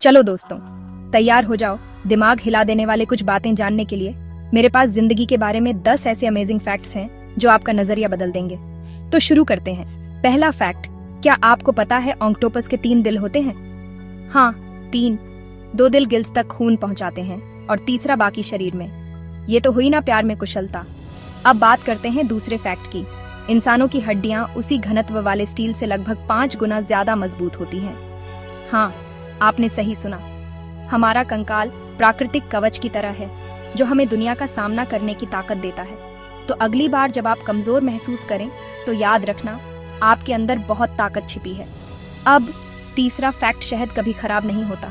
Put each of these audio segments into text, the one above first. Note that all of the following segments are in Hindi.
चलो दोस्तों, तैयार हो जाओ दिमाग हिला देने वाले कुछ बातें जानने के लिए। मेरे पास जिंदगी के बारे में 10 ऐसे अमेजिंग फैक्ट्स हैं जो आपका नजरिया बदल देंगे। तो शुरू करते हैं। पहला फैक्ट, क्या आपको पता है ऑक्टोपस के 3 दिल होते हैं? हाँ, 3। 2 दिल गिल्स तक खून पहुंचाते हैं और तीसरा बाकी शरीर में। ये तो हुई ना प्यार में कुशलता। अब बात करते हैं दूसरे फैक्ट की। इंसानों की हड्डियां उसी घनत्व वाले स्टील से लगभग 5 गुना ज्यादा मजबूत होती हैं। हाँ, आपने सही सुना। हमारा कंकाल प्राकृतिक कवच की तरह है जो हमें दुनिया का सामना करने की ताकत देता है। तो अगली बार जब आप कमजोर महसूस करें तो याद रखना, आपके अंदर बहुत ताकत छिपी है। अब तीसरा फैक्ट, शहद कभी खराब नहीं होता।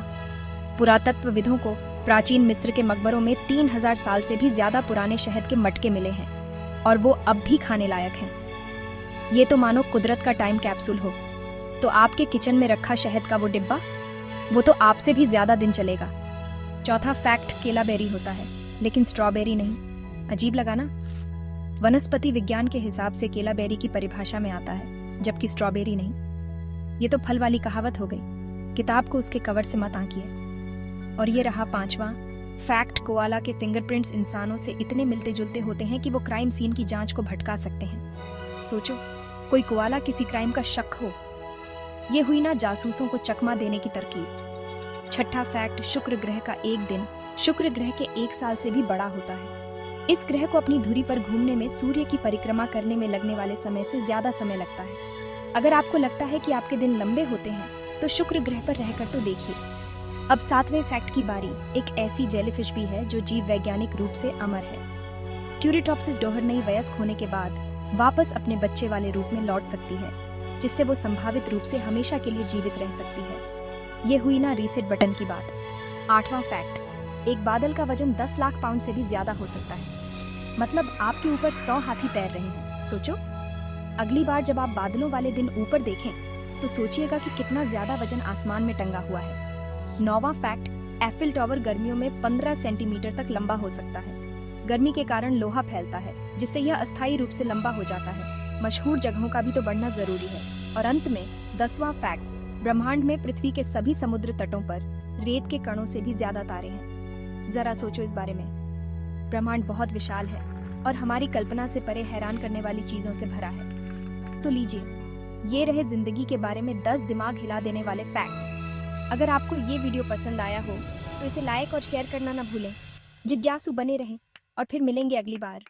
पुरातत्वविदों को प्राचीन मिस्र के मकबरों में 3000 साल से भी ज्यादा पुराने शहद के मटके मिले हैं और वो अब भी खाने लायक हैं। ये तो मानो कुदरत का टाइम कैप्सूल हो। तो आपके किचन में रखा शहद का वो डिब्बा, वो तो आपसे भी ज्यादा दिन चलेगा। चौथा फैक्ट, केला बेरी होता है लेकिन स्ट्रॉबेरी नहीं। अजीब लगा ना? वनस्पति विज्ञान के हिसाब से केला बेरी की परिभाषा में आता है जबकि स्ट्रॉबेरी नहीं। ये तो फल वाली कहावत हो गई। किताब को उसके कवर से मत आंकिए। और ये रहा 5वां फैक्ट, कोआला के फिंगरप्रिंट्स इंसानों से इतने मिलते जुलते होते हैं कि वो क्राइम सीन की जांच को भटका सकते हैं। सोचो, कोई कोआला किसी क्राइम का शक हो। ये हुई ना जासूसों को चकमा देने की तरकीब। छठा फैक्ट, शुक्र ग्रह का एक दिन शुक्र ग्रह के 1 साल से भी बड़ा होता है। इस ग्रह को अपनी धुरी पर घूमने में सूर्य की परिक्रमा करने में लगने वाले समय से ज्यादा समय लगता है। अगर आपको लगता है कि आपके दिन लंबे होते हैं तो शुक्र ग्रह पर रहकर तो देखिए। अब 7वें फैक्ट की बारी। एक ऐसी जेलीफिश भी है जो जीव वैज्ञानिक रूप से अमर है। ट्यूरिटॉप्सिस डोहरनई वयस्क होने के बाद वापस अपने बच्चे वाले रूप में लौट सकती है, जिससे वो संभावित रूप से हमेशा के लिए जीवित रह सकती है। ये हुई ना रीसेट बटन की बात। 8वां फैक्ट, एक बादल का वजन 10 लाख पाउंड से भी ज्यादा हो सकता है। मतलब आपके ऊपर 100 हाथी तैर रहे हैं। सोचो, अगली बार जब आप बादलों वाले दिन ऊपर देखें तो सोचिएगा कि कितना ज्यादा वजन आसमान में टंगा हुआ है। 9वां फैक्ट, एफिल टावर गर्मियों में 15 सेंटीमीटर तक लंबा हो सकता है। गर्मी के कारण लोहा फैलता है जिससे यह अस्थायी रूप से लंबा हो जाता है। मशहूर जगहों का भी तो बढ़ना जरूरी है। और अंत में 10वां फैक्ट, ब्रह्मांड में पृथ्वी के सभी समुद्र तटों पर रेत के कणों से भी ज्यादा तारे हैं। जरा सोचो इस बारे में। ब्रह्मांड बहुत विशाल है और हमारी कल्पना से परे हैरान करने वाली चीजों से भरा है। तो लीजिए, ये रहे जिंदगी के बारे में 10 दिमाग हिला देने वाले फैक्ट्स। अगर आपको ये वीडियो पसंद आया हो तो इसे लाइक और शेयर करना ना भूलें। जिज्ञासु बने रहें और फिर मिलेंगे अगली बार।